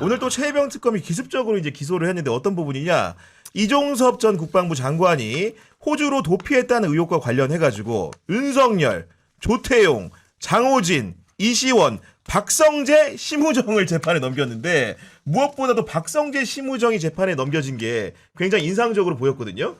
오늘 또 최혜병 특검이 기습적으로 이제 기소를 했는데 어떤 부분이냐? 이종섭 전 국방부 장관이 호주로 도피했다는 의혹과 관련해가지고 윤석열, 조태용, 장호진, 이시원, 박성재, 심우정을 재판에 넘겼는데 무엇보다도 박성재, 심우정이 재판에 넘겨진 게 굉장히 인상적으로 보였거든요.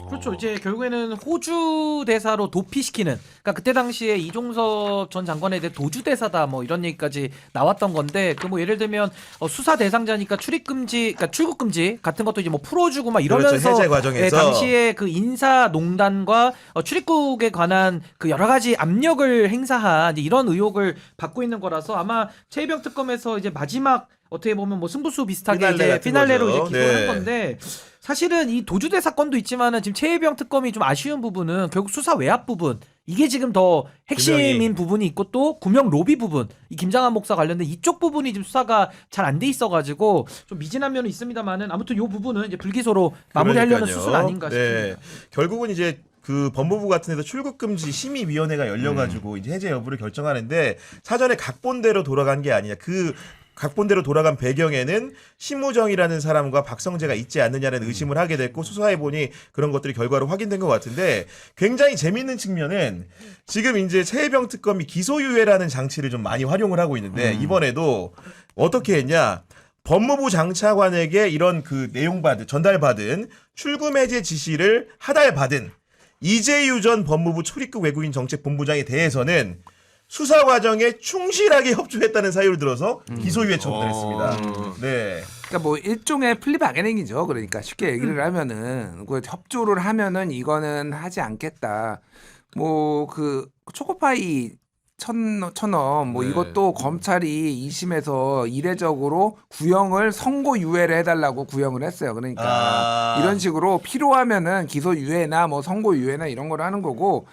그렇죠. 이제 결국에는 호주 대사로 도피시키는. 그러니까 그때 당시에 이종섭 전 장관에 대해 도주 대사다 뭐 이런 얘기까지 나왔던 건데 그 뭐 예를 들면 수사 대상자니까 출입 금지, 그러니까 출국 금지 같은 것도 이제 뭐 풀어주고 막 이러면서 그렇죠. 해제 과정에서. 예, 당시에 그 인사 농단과 출입국에 관한 그 여러 가지 압력을 행사한 이런 의혹을 받고 있는 거라서 아마 최혜병 특검에서 이제 마지막 어떻게 보면 뭐 승부수 비슷하게 피날레 이제 같은 피날레로 거죠. 이제 기소를 네. 한 건데 사실은 이 도주대 사건도 있지만은 지금 최혜병 특검이 좀 아쉬운 부분은 결국 수사 외압 부분 이게 지금 더 핵심인 분명히. 부분이 있고 또 구명 로비 부분 이 김장한 목사 관련된 이쪽 부분이 지금 수사가 잘 안 돼 있어가지고 좀 미진한 면은 있습니다만은 아무튼 이 부분은 이제 불기소로 마무리하려는 그러니까요. 수순 아닌가 네. 싶습니다. 결국은 이제 그 법무부 같은 데서 출국금지 심의위원회가 열려가지고 이제 해제 여부를 결정하는데 사전에 각본대로 돌아간 게 아니냐. 그 각본대로 돌아간 배경에는 심우정이라는 사람과 박성재가 있지 않느냐는 의심을 하게 됐고 수사해보니 그런 것들이 결과로 확인된 것 같은데 굉장히 재밌는 측면은 지금 이제 최혜병 특검이 기소유예라는 장치를 좀 많이 활용을 하고 있는데 이번에도 어떻게 했냐. 법무부 장차관에게 이런 그 전달받은 출금 해제 지시를 하달받은 이재유 전 법무부 출입국 외국인 정책본부장에 대해서는 수사 과정에 충실하게 협조했다는 사유를 들어서 기소유예 처분을 했습니다. 네. 그러니까 뭐 일종의 플리 바게닝이죠. 그러니까 쉽게 얘기를 하면은 그 협조를 하면은 이거는 하지 않겠다. 뭐 그 초코파이 천원 뭐 네. 이것도 검찰이 2심에서 이례적으로 구형을 선고유예를 해달라고 구형을 했어요. 그러니까 이런 식으로 필요하면은 기소유예나 뭐 선고유예나 이런 걸 하는 거고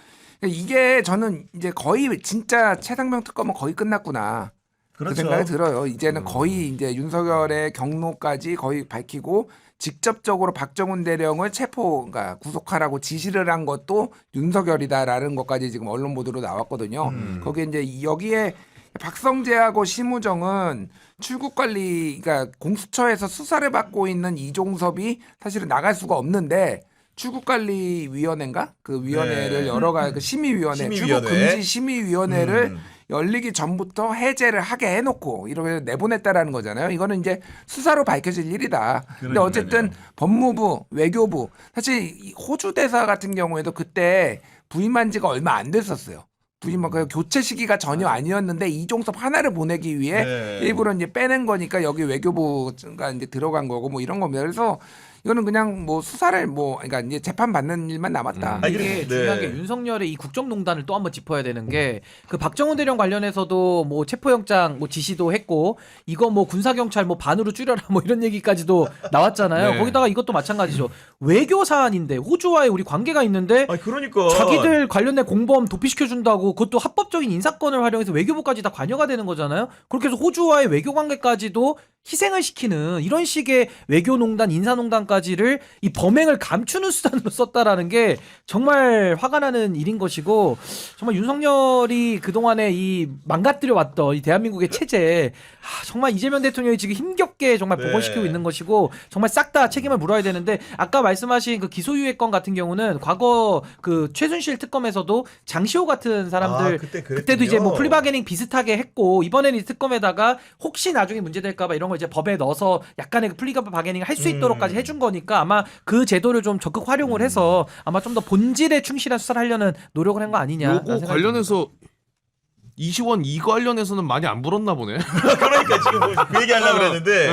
이게 저는 이제 거의 진짜 최상병 특검은 거의 끝났구나. 그렇죠. 그 생각이 들어요. 이제는 거의 이제 윤석열의 경로까지 거의 밝히고 직접적으로 박정훈 대령을 그러니까 구속하라고 지시를 한 것도 윤석열이다라는 것까지 지금 언론 보도로 나왔거든요. 거기에 이제 여기에 박성재하고 심우정은 출국 관리, 그러니까 공수처에서 수사를 받고 있는 이종섭이 사실은 나갈 수가 없는데 출국관리위원회인가? 그 위원회를 네. 여러 가지 그 심의위원회, 심의위원회. 출국금지 심의위원회를 열리기 전부터 해제를 하게 해놓고 이렇게 내보냈다라는 거잖아요. 이거는 이제 수사로 밝혀질 일이다. 근데 어쨌든 법무부, 외교부, 사실 이 호주 대사 같은 경우에도 그때 부임한 지가 얼마 안 됐었어요. 그 교체 시기가 전혀 아니었는데 이종섭 하나를 보내기 위해 네. 일부러 이제 빼낸 거니까 여기 외교부가 이제 들어간 거고 뭐 이런 겁니다. 그래서 이거는 그냥 뭐 수사를 뭐 그러니까 이제 재판 받는 일만 남았다. 아니, 이게 네. 중요한 게 윤석열의 이 국정농단을 또 한번 짚어야 되는 게 그 박정훈 대령 관련해서도 뭐 체포영장 뭐 지시도 했고 이거 뭐 군사경찰 뭐 반으로 줄여라 뭐 이런 얘기까지도 나왔잖아요. 네. 거기다가 이것도 마찬가지죠. 외교 사안인데 호주와의 우리 관계가 있는데 아니 그러니까 자기들 관련된 공범 도피시켜준다고 그것도 합법적인 인사권을 활용해서 외교부까지 다 관여가 되는 거잖아요. 그렇게 해서 호주와의 외교 관계까지도 희생을 시키는 이런 식의 외교농단, 인사농단까지를 이 범행을 감추는 수단으로 썼다라는 게 정말 화가 나는 일인 것이고 정말 윤석열이 그동안에 이 망가뜨려 왔던 이 대한민국의 체제 정말 이재명 대통령이 지금 힘겹게 정말 네. 복원시키고 있는 것이고 정말 싹 다 책임을 물어야 되는데 아까 말씀하신 그 기소유예 건 같은 경우는 과거 그 최순실 특검에서도 장시호 같은 사람들 그때도 이제 뭐 플리바게닝 비슷하게 했고 이번에는 이 특검에다가 혹시 나중에 문제될까봐 이런 걸 이제 법에 넣어서 약간의 그 플리바게닝을 할 수 있도록까지 해준 거니까 아마 그 제도를 좀 적극 활용을 해서 아마 좀 더 본질에 충실한 수사를 하려는 노력을 한 거 아니냐. 요거 관련해서 이시원 이 관련해서는 많이 안 불었나 보네. 그러니까 지금 그 얘기 하려고 그랬는데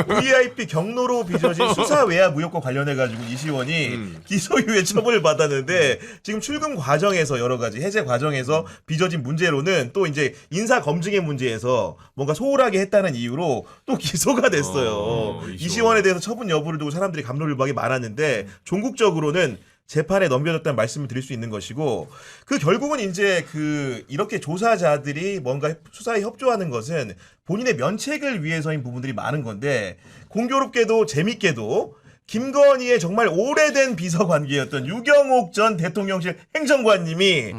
VIP 경로로 빚어진 수사 외압 의혹과 관련해가지고 이시원이 기소유예 처분을 받았는데 지금 출금 과정에서 여러 가지 해제 과정에서 빚어진 문제로는 또 이제 인사 검증의 문제에서 뭔가 소홀하게 했다는 이유로 또 기소가 됐어요. 이시원에 대해서 처분 여부를 두고 사람들이 갑론을박이 많았는데 종국적으로는 재판에 넘겨졌다는 말씀을 드릴 수 있는 것이고 그 결국은 이제 그 이렇게 조사자들이 뭔가 수사에 협조하는 것은 본인의 면책을 위해서인 부분들이 많은 건데 공교롭게도 재밌게도 김건희의 정말 오래된 비서관계였던 유경옥 전 대통령실 행정관님이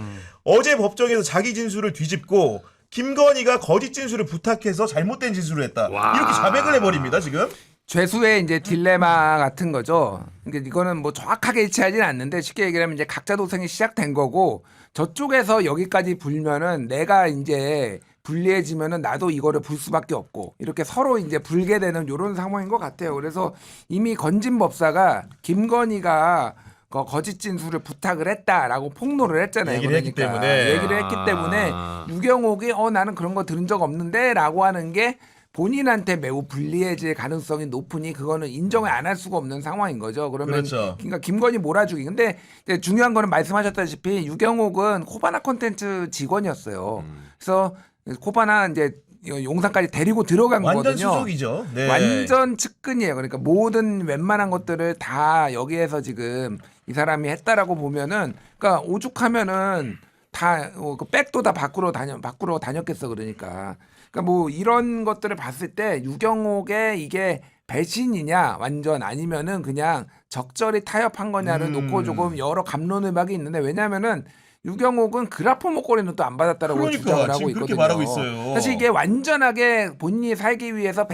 어제 법정에서 자기 진술을 뒤집고 김건희가 거짓 진술을 부탁해서 잘못된 진술을 했다. 와. 이렇게 자백을 해버립니다 지금. 죄수의 이제 딜레마 같은 거죠. 그러니까 이거는 뭐 정확하게 일치하지는 않는데 쉽게 얘기하면 이제 각자 도생이 시작된 거고 저쪽에서 여기까지 불면은 내가 이제 불리해지면은 나도 이거를 불 수밖에 없고 이렇게 서로 이제 불게 되는 이런 상황인 것 같아요. 그래서 이미 건진 법사가 김건희가 거짓 진술을 부탁을 했다라고 폭로를 했잖아요. 얘기를 했기 때문에. 얘기를 했기 때문에 유경옥이 나는 그런 거 들은 적 없는데라고 하는 게 본인한테 매우 불리해질 가능성이 높으니 그거는 인정을 안 할 수가 없는 상황인 거죠. 그러면 그렇죠. 그러니까 김건희 몰아주기. 근데 이제 중요한 거는 말씀하셨다시피 유경옥은 코바나 콘텐츠 직원이었어요. 그래서 코바나 이제 용산까지 데리고 들어간 완전 거거든요. 수족이죠. 네. 완전 측근이에요. 그러니까 모든 웬만한 것들을 다 여기에서 지금 이 사람이 했다라고 보면은 그러니까 오죽하면은 다 그 백도 다 밖으로 다녔겠어. 그러니까 뭐 이런 것들을 봤을 때 유경옥의 이게 배신이냐 완전 아니면은 그냥 적절히 타협한 거냐를 놓고 조금 여러 갑론을박이 있는데 왜냐면은 유경옥은 그라포 목걸이는 또 안 받았다라고 그러니까, 주장을 하고 지금 있거든요. 그렇게 말하고 있어요. 사실 이게 완전하게 본인이 살기 위해서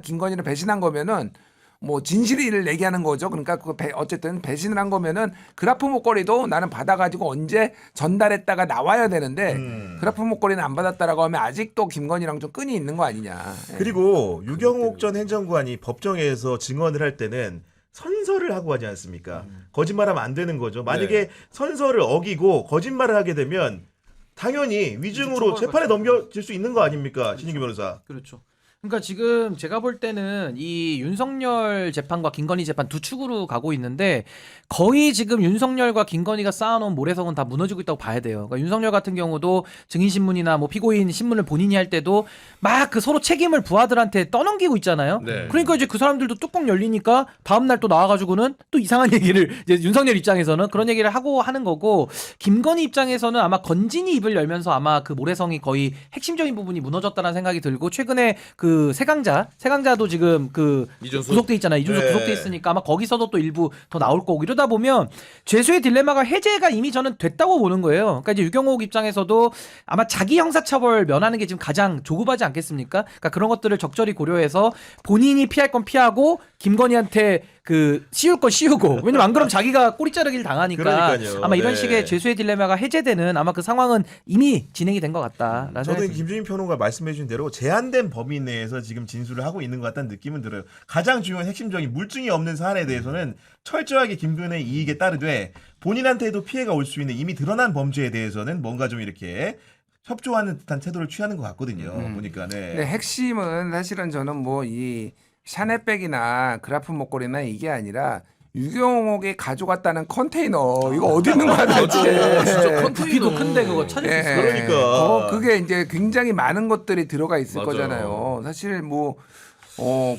김건희를 배신한 거면은 뭐 진실을 얘기하는 거죠. 그러니까 어쨌든 배신을 한 거면은 그라포 목걸이도 나는 받아가지고 언제 전달했다가 나와야 되는데 그라포 목걸이는 안 받았다라고 하면 아직도 김건희랑 좀 끈이 있는 거 아니냐. 예. 그리고 유경옥 전 행정관이 법정에서 증언을 할 때는 선서를 하고 하지 않습니까? 거짓말하면 안 되는 거죠. 만약에 선서를 어기고 거짓말을 하게 되면 당연히 위증으로 재판에 넘겨질 수 있는 거 아닙니까? 신인규 변호사. 그렇죠. 그러니까 지금 제가 볼 때는 이 윤석열 재판과 김건희 재판 두 축으로 가고 있는데 거의 지금 윤석열과 김건희가 쌓아놓은 모래성은 다 무너지고 있다고 봐야 돼요. 그러니까 윤석열 같은 경우도 증인신문이나 뭐 피고인 신문을 본인이 할 때도 막 그 서로 책임을 부하들한테 떠넘기고 있잖아요. 네. 그러니까 이제 그 사람들도 뚜껑 열리니까 다음날 또 나와가지고는 또 이상한 얘기를 이제 윤석열 입장에서는 그런 얘기를 하고 하는 거고 김건희 입장에서는 아마 건진이 입을 열면서 아마 그 모래성이 거의 핵심적인 부분이 무너졌다는 생각이 들고 최근에 그 세강자도 지금 그 이준수. 구속돼 있잖아요. 이준수 네. 구속돼 있으니까 아마 거기서도 또 일부 더 나올 거고 이러다 보면 죄수의 딜레마가 해제가 이미 저는 됐다고 보는 거예요. 그러니까 이제 유경옥 입장에서도 아마 자기 형사처벌 면하는 게 지금 가장 조급하지 않겠습니까? 그러니까 그런 것들을 적절히 고려해서 본인이 피할 건 피하고 김건희한테 그 씌울 건 씌우고 왜냐면 안 그러면 자기가 꼬리 자르기를 당하니까 그러니까요. 아마 이런 네. 식의 죄수의 딜레마가 해제되는 아마 그 상황은 이미 진행이 된 것 같다라는 저도 생각이 듭니다. 김준인 평론가 말씀해 주신 대로 제한된 범위 내에서 지금 진술을 하고 있는 것 같다는 느낌은 들어요. 가장 중요한 핵심적인 물증이 없는 사안에 대해서는 철저하게 김건희의 이익에 따르되 본인한테도 피해가 올 수 있는 이미 드러난 범죄에 대해서는 뭔가 좀 이렇게 협조하는 듯한 태도를 취하는 것 같거든요. 보니까 네. 근데 핵심은 사실은 저는 뭐 이 샤넬백이나 그라프 목걸이나 이게 아니라 유경옥이 가져갔다는 컨테이너 이거 어디 있는 거야 도대체. 진짜 부피도 큰데 그거 찾을 수 예. 있어요. 그러니까. 그게 이제 굉장히 많은 것들이 들어가 있을 맞아요. 거잖아요. 사실 뭐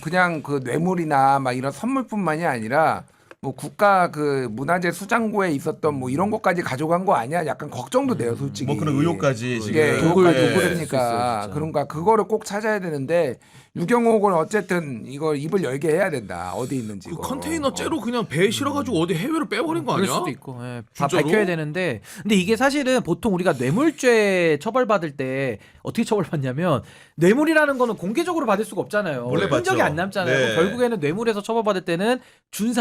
그냥 그 뇌물이나 막 이런 선물뿐만이 아니라 뭐 국가 그 문화재 수장고에 있었던 뭐 이런 것까지 가져간 거 아니야? 약간 걱정도 돼요, 솔직히. 뭐 그런 의혹까지 지금. 예, 독을 의혹까지 수 그러니까 있어요, 진짜. 그런가 그거를 꼭 찾아야 되는데 유경옥은 어쨌든 이걸 입을 열게 해야 된다. 어디 있는지. 그 이거. 컨테이너 째로 그냥 배에 실어가지고 어디 해외로 빼버린 거 그럴 아니야? 수도 있고 예, 다 진짜로? 밝혀야 되는데 근데 이게 사실은 보통 우리가 뇌물죄 처벌받을 때 어떻게 처벌받냐면 뇌물이라는 거는 공개적으로 받을 수가 없잖아요. 몰래 흔적이 받죠. 안 남잖아요. 네. 그럼 결국에는 뇌물에서 처벌받을 때는 준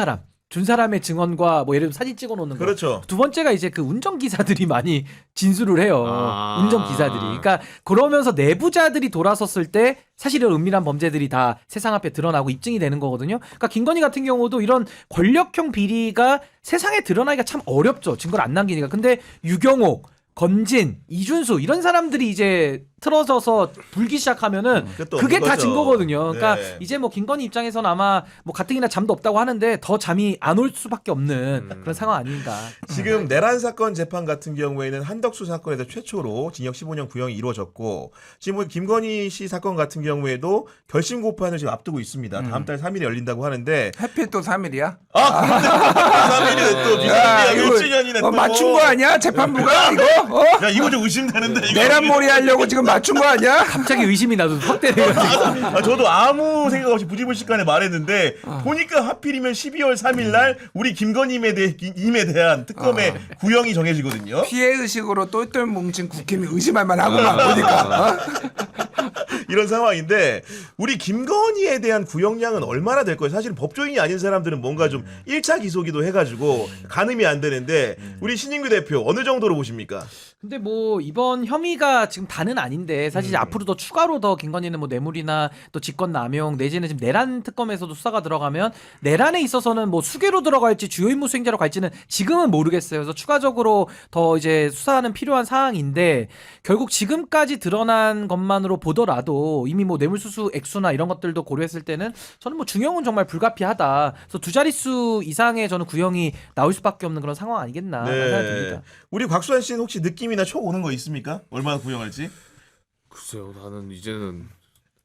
사람의 증언과 뭐 예를 들면 사진 찍어놓는 거. 그렇죠. 두 번째가 이제 그 운전기사들이 많이 진술을 해요. 아. 운전기사들이. 그러니까 그러면서 내부자들이 돌아섰을 때 사실은 은밀한 범죄들이 다 세상 앞에 드러나고 입증이 되는 거거든요. 그러니까 김건희 같은 경우도 이런 권력형 비리가 세상에 드러나기가 참 어렵죠. 증거를 안 남기니까. 근데 유경옥, 건진, 이준수 이런 사람들이 이제 틀어져서 불기 시작하면은 그것도 그게 없는 다 거죠. 증거거든요. 그러니까 네. 이제 뭐 김건희 입장에서는 아마 뭐 가뜩이나 잠도 없다고 하는데 더 잠이 안 올 수밖에 없는 그런 상황 아닌가. 지금 내란 사건 재판 같은 경우에는 한덕수 사건에서 최초로 징역 15년 구형이 이루어졌고 지금 김건희 씨 사건 같은 경우에도 결심 고판을 지금 앞두고 있습니다. 다음 달 3일에 열린다고 하는데 해필 또 3일이야? 그런데 3일에 또 비상계약 1주년이네 또. 맞춘 거 아니야? 재판부가 이거? 야 이거 좀 의심되는데 이거. 내란몰이 하려고 지금 맞춘 거 아니야? 갑자기 의심이 나도 확 되네요. 저도 아무 생각 없이 부지불식간에 말했는데 보니까 하필이면 12월 3일 날 우리 김건희님에 대한 특검의 구형이 정해지거든요. 피해 의식으로 똘똘 뭉친 국힘이 의심할 만하구만 보니까. 이런 상황인데 우리 김건희에 대한 구형량은 얼마나 될 거예요? 사실 법조인이 아닌 사람들은 뭔가 좀 1차 기소기도 해가지고 가늠이 안 되는데 우리 신인규 대표 어느 정도로 보십니까? 근데 뭐 이번 혐의가 지금 다는 아닌데 사실 앞으로 더 추가로 더 김건희는 뭐 뇌물이나 또 직권 남용 내지는 지금 내란 특검에서도 수사가 들어가면 내란에 있어서는 뭐 수개로 들어갈지 주요 임무 수행자로 갈지는 지금은 모르겠어요. 그래서 추가적으로 더 이제 수사는 필요한 사항인데 결국 지금까지 드러난 것만으로 보더라도 이미 뭐 뇌물수수 액수나 이런 것들도 고려했을 때는 저는 뭐 중형은 정말 불가피하다. 그래서 두 자릿수 이상의 저는 구형이 나올 수밖에 없는 그런 상황 아니겠나 생각이 듭니다. 우리 곽수환 씨는 혹시 느낌이나 촉 오는 거 있습니까? 얼마나 구형할지? 글쎄요, 나는 이제는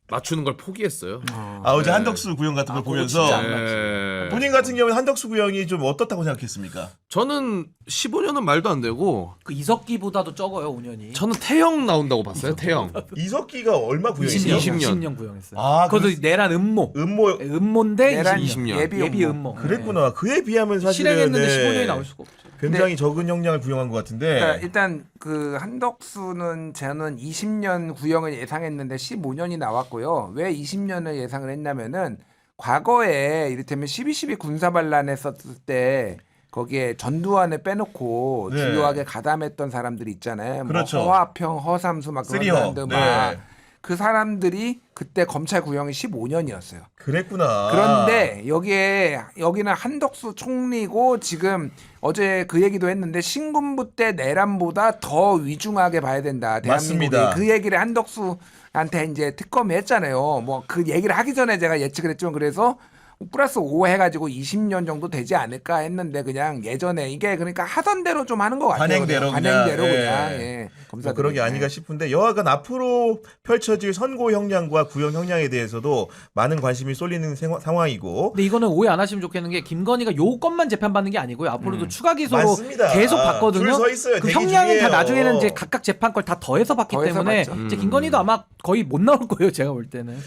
맞추는 걸 포기했어요. 어제 네. 한덕수 구형 같은 걸 그거 보면서 진짜 네. 본인 같은 경우는 한덕수 구형이 좀 어떻다고 생각했습니까? 저는 15년은 말도 안 되고 그 이석기보다도 적어요 5년이. 저는 태형 나온다고 봤어요. 태형. 이석기가 얼마 구형이죠? 20년. 구형했어요. 아, 그것도 내란 음모. 음모 음모인데 내란 20년. 20년. 예비 음모. 그랬구나. 그에 비하면 사실은 실행했는데 네, 15년이 나올 수가 없죠. 굉장히 적은 형량을 구형한 것 같은데. 그러니까 일단 그 한덕수는 저는 20년 구형을 예상했는데 15년이 나왔고요. 왜 20년을 예상을 했냐면은 과거에 이를테면 12.12 군사반란했었을 때 거기에 전두환을 빼놓고 네. 주요하게 가담했던 사람들이 있잖아요. 그렇죠. 뭐 허화평, 허삼수 막 그런 쓰리허. 사람들 네. 막 그 사람들이 그때 검찰 구형이 15년이었어요. 그랬구나. 그런데 여기는 한덕수 총리고 지금 어제 그 얘기도 했는데 신군부 때 내란보다 더 위중하게 봐야 된다. 대한민국이 맞습니다. 그 얘기를 한덕수한테 이제 특검이 했잖아요. 뭐 그 얘기를 하기 전에 제가 예측을 했지만 그래서 플러스 5 해가지고 20년 정도 되지 않을까 했는데 그냥 예전에 이게 그러니까 하던 대로 좀 하는 것 같아요. 관행대로 관행대로 그냥, 그냥 예. 예. 뭐 검사들이. 그런 게 아닌가 싶은데 여하간 앞으로 펼쳐질 선고 형량과 구형 형량에 대해서도 많은 관심이 쏠리는 상황이고 근데 이거는 오해 안 하시면 좋겠는 게 김건희가 요 건만 재판받는 게 아니고요. 앞으로도 추가 기소로 많습니다. 계속 받거든요. 줄 서 있어요. 그 대기 형량은 중이에요. 다 나중에는 이제 각각 재판 걸 다 더해서 받기 더해서 때문에 받죠. 이제 김건희도 아마 거의 못 나올 거예요. 제가 볼 때는.